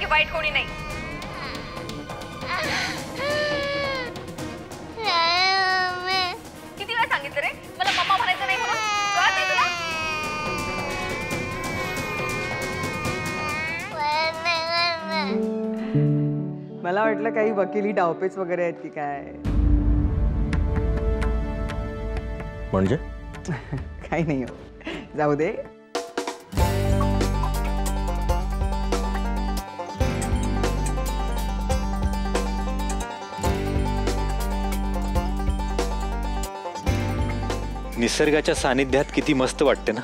वाईट कोणी नाही। किती वेळा सांगितलं रे मला मम्मा म्हणायचं नाही म्हणून? कळत नाही तुला? मला वाटलं काही वकिली डावपेच वगैरे आहेत की काय। म्हणजे काही नाही हो, जाऊ दे। निसर्गाच्या सानिध्यात किती मस्त वाटते ना।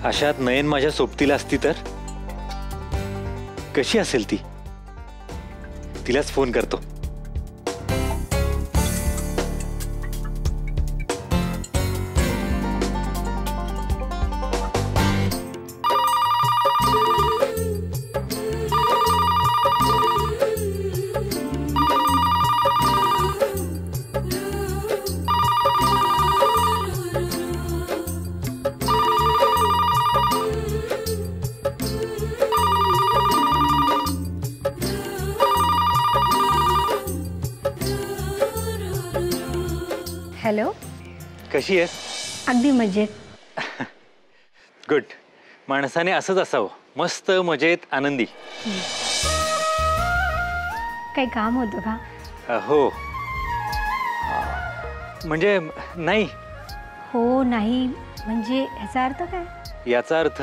अशात नयन माझ्या सोबतीला असती तर कशी असेल ती? तिलाच फोन करतो। हेलो, कशी आहेस? अगदी मजेत। गुड। माणसाने असंच असावं, मस्त मजेत आनंदी। काही काम होतं का? हो म्हणजे नाही। हो नाही म्हणजे याचा अर्थ काय? याचा अर्थ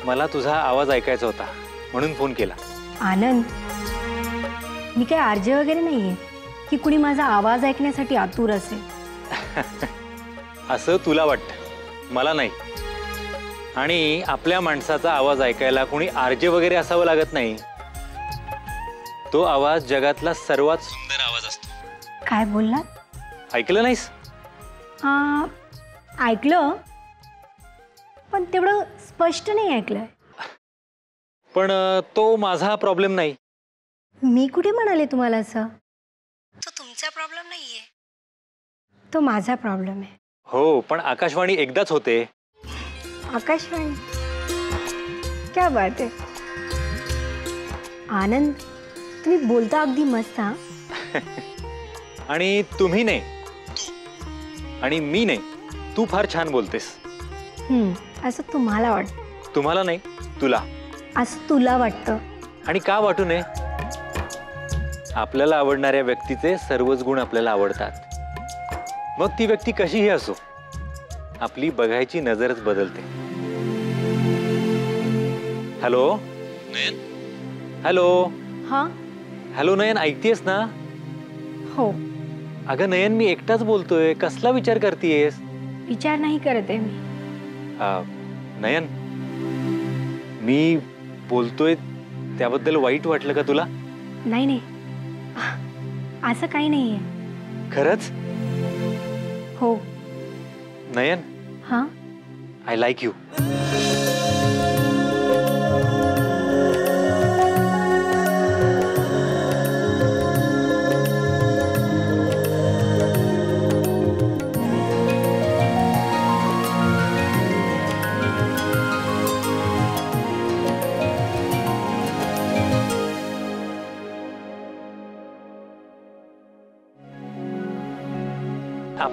मला तुझा आवाज ऐकायचा होता म्हणून फोन केला। आनंद, मी काय आरजे वगैरे नाहीये की कुणी माझा आवाज ऐकण्यासाठी आतुर असेल। असं तुला वाटतं, मला नाही। आणि आपल्या माणसाचा आवाज ऐकायला कोणी आरजे वगैरे असावं लागत नाही। तो आवाज जगातला सर्वात सुंदर आवाज असतो। काय बोललात? ऐकलं नाहीस? ऐकलं पण तेवढं स्पष्ट नाही ऐकलंय। पण तो माझा प्रॉब्लेम नाही। मी कुठे म्हणाले तुम्हाला असं? तो तुमचा प्रॉब्लेम नाहीये, तो माझा प्रॉब्लेम आहे। हो पण आकाशवाणी एकदाच होते। आकाशवाणी? क्या बात आहे आनंद, तुम्ही बोलता अगदी मस्त। हा आणि तुम्ही नाही आणि मी नाही, तू फार छान बोलतेस। असं तुम्हाला वाटतं? तुम्हाला नाही, तुला। असं तुला वाटतं? आणि का वाटू नये? आपल्याला आवडणाऱ्या व्यक्तीचे सर्वच गुण आपल्याला आवडतात। मग ती व्यक्ती कशीही असो, आपली बघायची नजरच बदलते। हॅलो नयन? हॅलो? हां हॅलो नयन, ऐकतेस ना? हो। अगं नयन, मी एकटाच बोलतोय, कसला विचार करतेयस? विचार नाही करत आहे मी। नयन, मी बोलतोय त्याबद्दल वाईट वाटलं का तुला? नाही नाही, असं काही नाहीये। खरंच? हो। नयन, हां, आय लाईक यू।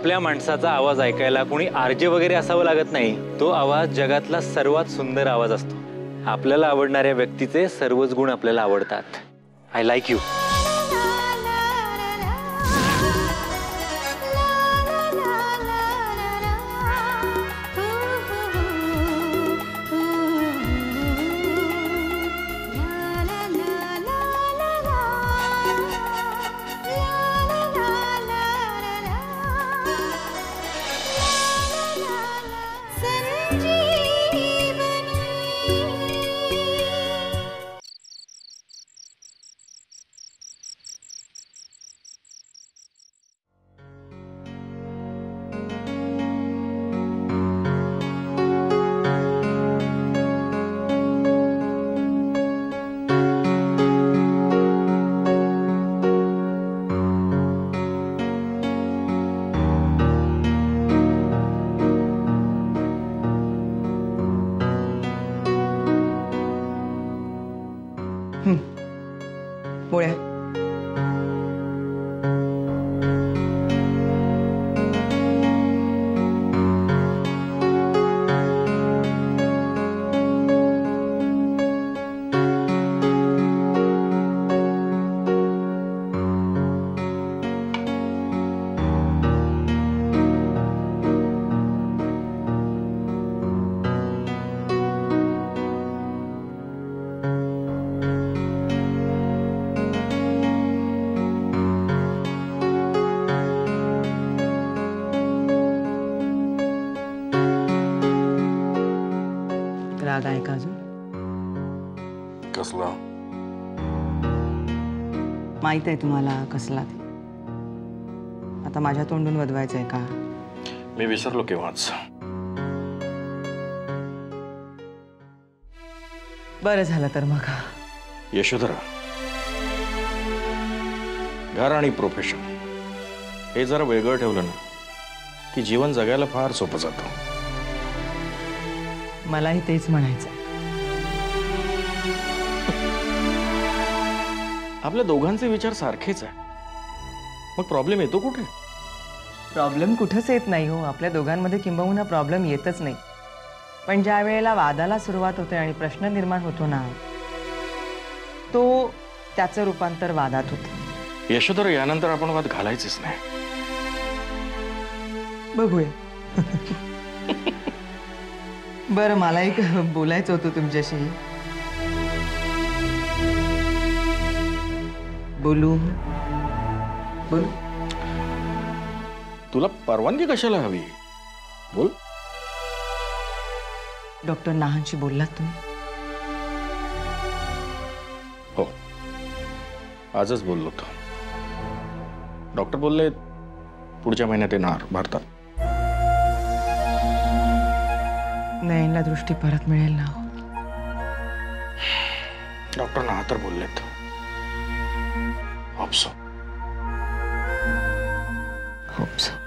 आपल्या माणसाचा आवाज ऐकायला कोणी आरजे वगैरे असावं लागत नाही. तो आवाज जगातला सर्वात सुंदर आवाज असतो. आपल्याला आवडणाऱ्या व्यक्तीचे सर्वच गुण आपल्याला आवडतात. I like you. पोळ्या. राग आहे का अजून? कसला? माहित आहे तुम्हाला कसला ते. आता माझ्या तोंडून वदवायचंय का? मी विसरलो केव्हाच. बरं झालं तर मग. यशोधरा, घर आणि प्रोफेशन हे जरा वेगळं ठेवलं ना की जीवन जगायला फार सोपं जातं. मलाही तेच म्हणायचं. आपल्या दोघांचे विचार सारखेच आहे. मग प्रॉब्लेम येतो कुठे? प्रॉब्लेम कुठंच येत नाही हो. आपल्या दोघांमध्ये किंबहुना प्रॉब्लेम येतच नाही. पण ज्या वेळेला वादाला सुरुवात होते आणि प्रश्न निर्माण होतो ना, तो त्याचं रूपांतर वादात होतं. यशोधरा, यानंतर आपण वाद घालायचेच नाही. बघूया. बरं, मला एक बोलायचं होतं तुमच्याशी. बोलू? बोल. तुला परवानगी कशाला हवी? बोल. डॉक्टर नाहांशी बोललात तुम्ही? हो, आजच बोललो होतो. डॉक्टर बोलले पुढच्या महिन्यात येणार भारतात. नयनला दृष्टी परत मिळेल ना? डॉक्टर ना तर बोललेत. Hope so. Hope so.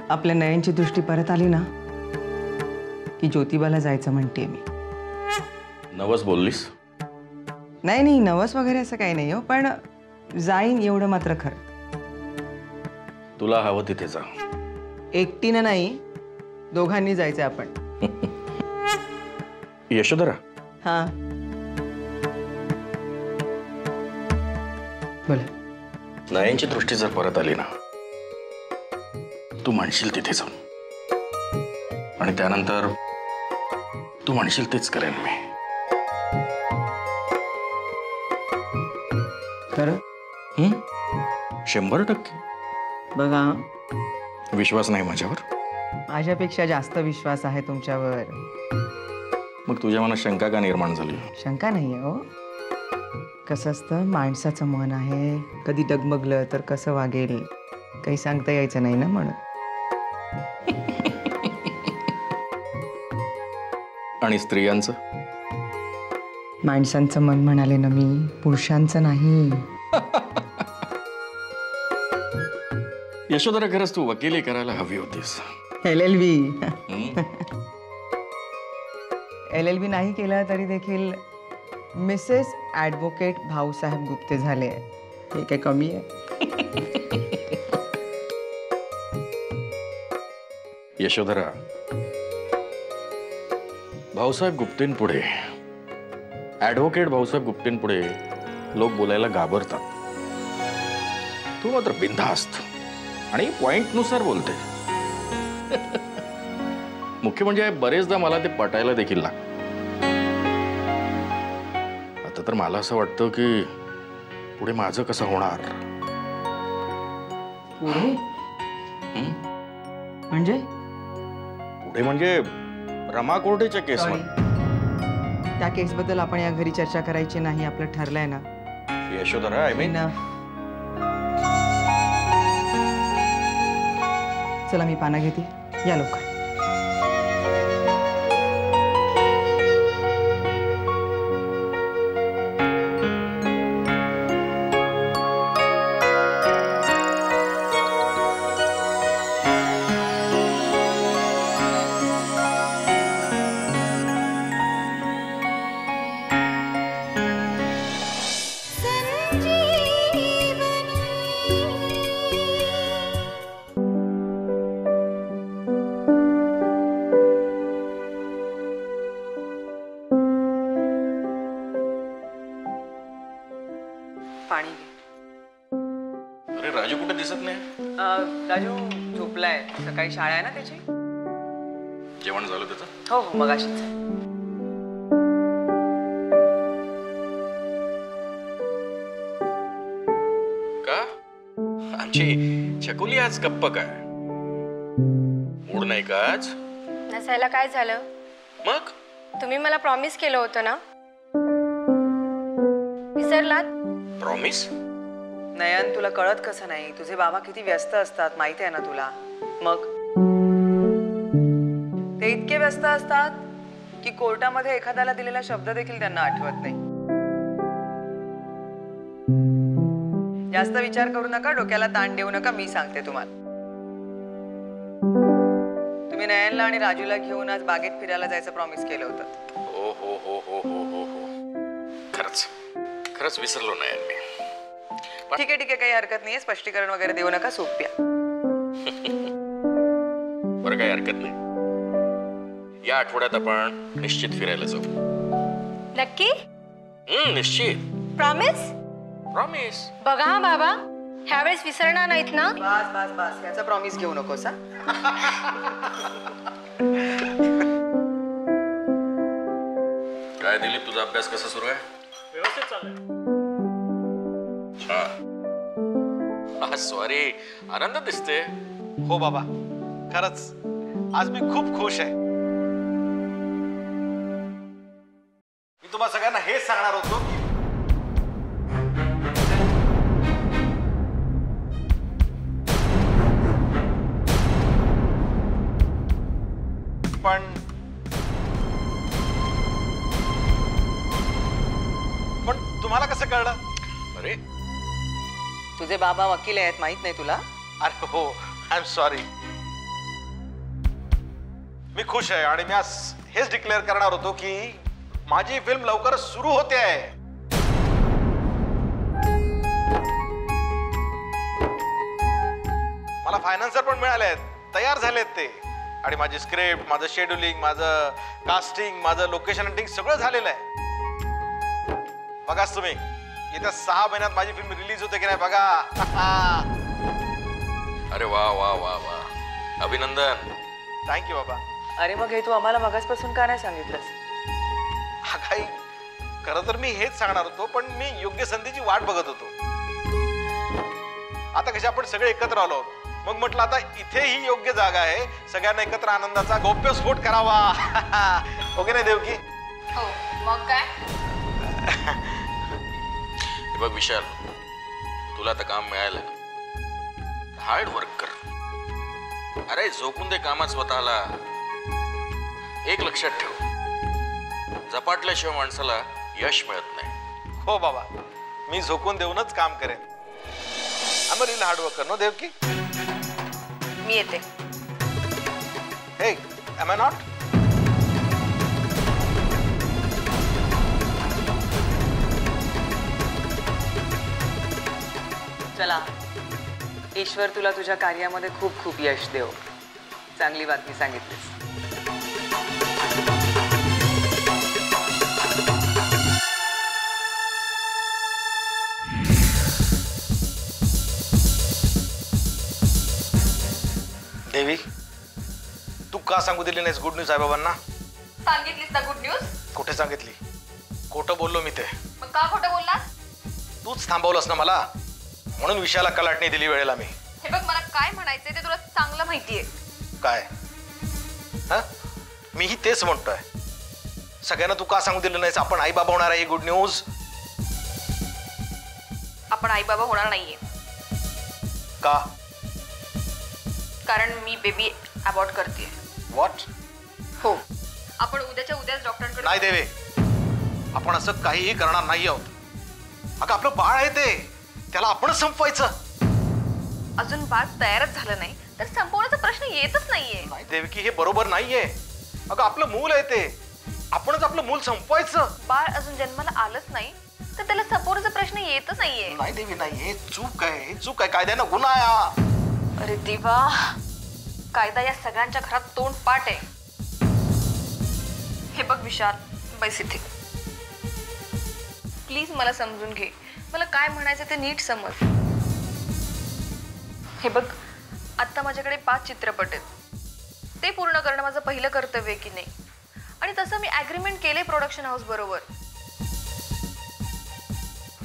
आपल्या नयनची दृष्टी परत आली ना की ज्योतिबाला जायचं म्हणते मी. नवस बोललीस? नाही नाही, नवस वगैरे असं काही नाही हो, पण जाईन एवढं मात्र खरं. तुला हवं तिथे जा. एकटीनं नाही, दोघांनी जायचं आपण. यशोधरा, हा बोला. नयनची दृष्टी जर परत आली ना, तू म्हणशील तिथे जाऊ आणि त्यानंतर तू म्हणशील तेच करेन मी. खरं? 100%. बघा, विश्वास नाही माझ्यावर? माझ्यापेक्षा जास्त विश्वास आहे तुमच्यावर. मग तुझ्या मनात शंका का निर्माण झाली? शंका नाही आहे हो. कसं असतं, माणसाचं मन आहे, कधी डगमगलं तर कसं वागेल काही सांगता यायचं नाही ना म्हणून. आणि स्त्रियांचं माणसांचं मन म्हणाले ना मी, पुरुषांचं नाही. यशोधरा, खरंच तू वकिली करायला हवी होतीस. LLB. LLB नाही केलं तरी देखील मिसेस ॲडव्होकेट भाऊसाहेब गुप्ते झाले. हे काय कमी आहे? यशोधरा, भाऊसाहेब गुप्तेंपुढे, ॲडव्होकेट भाऊसाहेब गुप्तेंपुढे लोक बोलायला घाबरतात. तू मात्र बिनधास्त आणि पॉइंटनुसार बोलते. मुख्य म्हणजे बरेचदा मला ते पटायला देखील लागतं. आता तर मला असं वाटतं की पुढे माझं कसं होणार. पुढे म्हणजे पुढे म्हणजे रमा कोर्टेच्या केस. त्या केसबद्दल आपण या घरी चर्चा करायची नाही, आपलं ठरलंय ना. यशोधरा, आय मीन, चला मी पानं घेते, या लवकर. पाणी घे. अरे राजू कुठे दिसत नाही? राजू झोपलाय, सकाळी शाळा आहे ना त्याची. जेवण झालं त्याचं? हो हो, मगाशीच. का आमची चकोली आज गप्प काय? मूड नाही का आज? नसायला काय झालं? मग तुम्ही मला प्रॉमिस केलं होतं ना, विसरलात? प्रॉमिस? नयन, तुला कळत कसं नाही? तुझे बाबा किती व्यस्त असतात माहिती आहे ना तुला. मग ते इतके व्यस्त असतात की कोर्टामध्ये एखाद्याला दिलेला शब्द देखील त्यांना आठवत नाही. जास्त विचार करू नका, डोक्याला ताण देऊ नका, मी सांगते तुम्हाला. तुम्ही नयनला आणि राजूला घेऊन आज बागेत फिरायला जायचं प्रॉमिस केलं होतं. हो हो हो हो हो हो हो, खरंच खरंच विसरलो नाही मी. ठीक आहे, काही हरकत नाहीये, स्पष्टीकरण वगैरे देऊ नका, सूप प्या. बरं, काही हरकत नाही. या आठवड्यात आपण निश्चित फिरायला जाऊ. नक्की? निश्चित. प्रॉमिस? प्रॉमिस. बघा हा बाबा, ह्यावेळेस विसरणार नाहीत ना? बस बस बस, याचा प्रॉमिस घेऊ नकोस. काय दिलीप, तुझा अभ्यास कसा सुरू आहे? व्यवस्थित चाललंय. सॉरी, आनंद दिसते. हो बाबा, खरंच आज मी खूप खुश आहे. मी तुम्हा सगळ्यांना हेच सांगणार होतो की पण तुम्हाला कसं कळलं? अरे, तुझे बाबा वकील आहेत, माहित नाही तुला? अरे हो, आय एम सॉरी. मी खुश आहे आणि मी आज हेच डिक्लेअर करणार होतो की माझी फिल्म लवकरच सुरू होते आहे. मला फायनान्सर पण मिळाले आहेत, तयार झालेत ते. आणि माझी स्क्रिप्ट, माझं शेड्युलिंग, माझं कास्टिंग, माझं लोकेशन हंटिंग सगळं झालेलं आहे. बघाच तुम्ही, येत्या 6 महिन्यात माझी फिल्म रिलीज होते की नाही बघा. अरे वा वा वा वा, अभिनंदन. थँक्यू बाबा. अरे मग हे तू आम्हाला मगाचपासून का नाही सांगितलंस? हा, काही खरं तर मी हेच सांगणार होतो, पण मी योग्य संधीची वाट बघत होतो. आता कसे आपण सगळे एकत्र आलो, मग म्हटलं आता इथे ही योग्य जागा आहे, सगळ्यांना एकत्र आनंदाचा गौप्यस्फोट करावा. ओके नाही देवकी? हो, मग काय? बघ विशाल, तुला आता काम मिळालं, हार्ड वर्क कर. अरे झोपून दे कामात स्वतःला. एक लक्षात ठेव, झपाटल्याशिवाय माणसाला यश मिळत नाही. हो बाबा, मी झोकून देऊनच काम करेन. I am real hard worker, no Devki. मी येते. हे, एम आय नॉट? चला, ईश्वर तुला तुझ्या कार्यामध्ये खूप खूप यश देव. चांगली बातमी सांगितलीस. देवी, तू का सांगू दिली नाहीस गुड न्यूज साईबाबांना? सांगितलीस ना गुड न्यूज? कुठे सांगितली? खोटं बोललो मी ते. मग का खोटं बोललास? तूच थांबवलंस ना मला, म्हणून विषयाला कलाटणी दिली वेळेला मी. हे बघ, मला काय म्हणायचंय ते तुला चांगलं माहितीये. काय? हा, मीही तेच म्हणतोय. सगळ्यांना तू का सांगू दिलं नाहीस आपण आई बाबा होणार आहे ही गुड न्यूज? आपण आई बाबा होणार नाहीये. का? कारण मी बेबी अबॉर्ट करते. व्हॉट? हो, आपण उद्याच्या उद्याच डॉक्टरांकडे. नाही देवे, आपण असं काहीही करणार नाही आहोत. अगं आपलं बाळ आहे ते, त्याला आपणच संपवायचं. अजून बाळ तयारच झालं नाही तर संपवण्याचा प्रश्न येतच नाहीये. नाही देवकी, हे बरोबर नाहीये. अगं आपलं मूल आहे ते, आपणच आपलं मूल संपवायचं. बाळ अजून जन्माला आलंच नाही तर त्याला संपवण्याचा प्रश्न येतच नाहीये. नाही देवी, नाही, हे चूक आहे, हे चूक आहे. कायद्यानं गुन्हा आहे हा. अरे देवा, कायदा या सगळ्यांच्या घरात तोंड पाठ आहे. हे बघ विशाल, बैस इथे. प्लीज मला समजून घे. मला काय म्हणायचं ते नीट समज. हे बघ, आत्ता माझ्याकडे 5 चित्रपट आहेत. ते पूर्ण करणं माझं पहिलं कर्तव्य आहे की नाही? आणि तसं मी ॲग्रीमेंट केले प्रोडक्शन हाऊस बरोबर.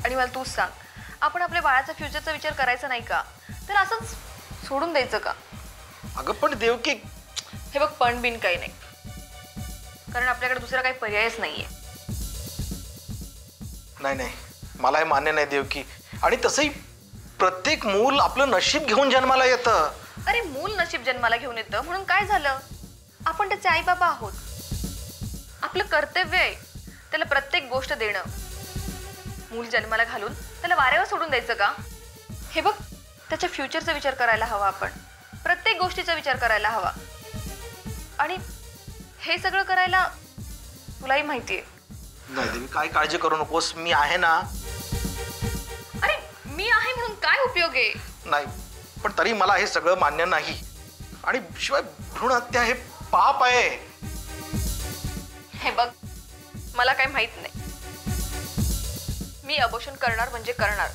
आणि मला तूच सांग, आपण आपल्या बाळाचा फ्युचरचा विचार करायचा नाही का? तर असंच सोडून द्यायचं का? अगं पण देवकी, हे बघ, पण बिन काही नाही, कारण आपल्याकडे दुसरा काही पर्यायच नाहीये. नाही नाही, मला हे मान्य नाही देवकी. आणि तसंही प्रत्येक मूल आपलं नशीब घेऊन जन्माला येतं. अरे मूल नशीब जन्माला घेऊन येतं म्हणून काय झालं? आपण त्याचे आई बाबा आहोत. आपलं कर्तव्य आहे त्याला प्रत्येक गोष्ट देणं. मूल जन्माला घालून त्याला वाऱ्यावर सोडून द्यायचं का? हे बघ, त्याच्या फ्युचरचा विचार करायला हवा. आपण प्रत्येक गोष्टीचा विचार करायला हवा. आणि हे सगळं करायला तुलाही माहितीये. नाही देवी, काय काळजी करू नकोस, मी आहे ना. अरे मी आहे म्हणून काय उपयोग आहे? नाही, पण तरी मला हे सगळं मान्य नाही. आणि शिवाय भ्रूण हत्या हे पाप आहे. हे बघ, मला काही माहित नाही. मी अबॉर्शन करणार म्हणजे करणार,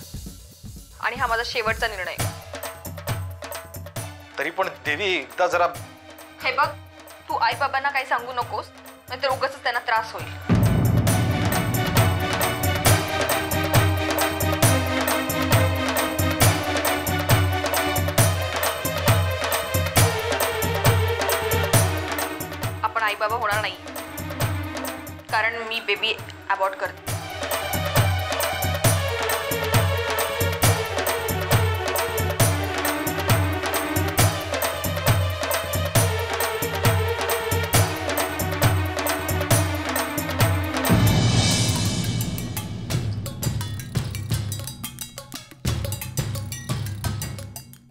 आणि हा माझा शेवटचा निर्णय. तरी पण देवी, एकदा जरा. हे बघ, तू आई बाबांना काही सांगू नकोस, नाहीतर उगाचच त्यांना त्रास होईल. आपण आई बाबा होणार नाही, कारण मी बेबी अबॉर्ट करते.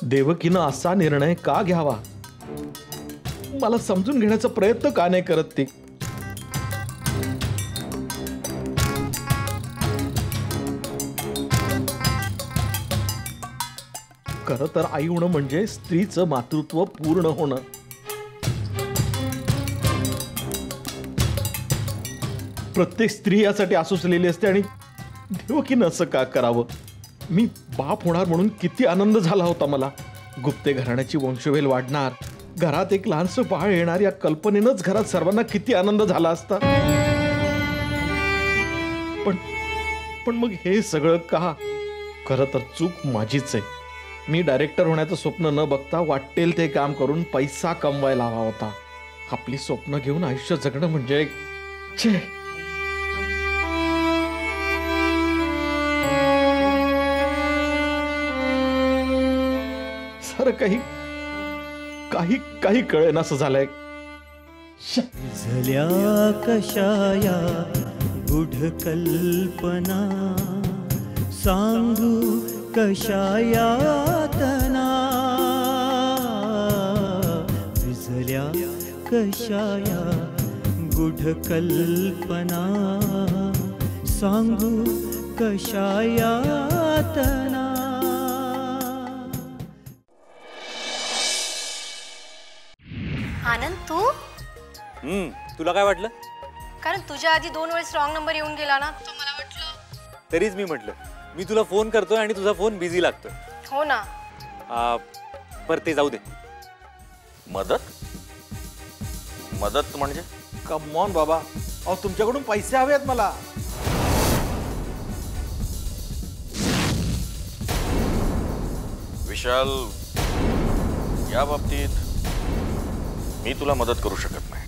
देवकीनं असा निर्णय का घ्यावा? मला समजून घेण्याचा प्रयत्न का नाही करत ती? खरं तर आई होणं म्हणजे स्त्रीचं मातृत्व पूर्ण होणं. प्रत्येक स्त्री यासाठी आसुसलेली असते, आणि देवकीनं असं का करावं? मी बाप होणार म्हणून किती आनंद झाला होता मला. गुप्ते घराण्याची वंशवेल वाढणार, घरात एक लहानसं बाळ येणार, या कल्पनेनंच घरात सर्वांना किती आनंद झाला असता. पण मग हे सगळं का? खरं तर चूक माझीच आहे. मी डायरेक्टर होण्याचं स्वप्न न बघता वाटेल ते काम करून पैसा कमवायला हवा होता. आपली स्वप्न घेऊन आयुष्य जगणं म्हणजे छे. सारं काही कळेनासं झालंय. झल्या कशाया गूढ कल्पना सांगू कशा यातना विझल्या कशाया गूढ कल्पना सांगू कशा यातना. आनंद तू तुला काय वाटलं? कारण तुझ्या आधी 2 वेळेस रॉंग नंबर येऊन गेला ना, तो मला वाटलं. तरीच मी म्हटलं मी तुला फोन करतोय आणि तुझा फोन बिझी लागतोय. हो ना. पर ते जाऊ दे. मदत मदत म्हणजे कम ऑन बाबा, अहो तुमच्याकडून पैसे हवे आहेत मला. विशाल, या बाबतीत मी तुला मदत करू शकत नाही.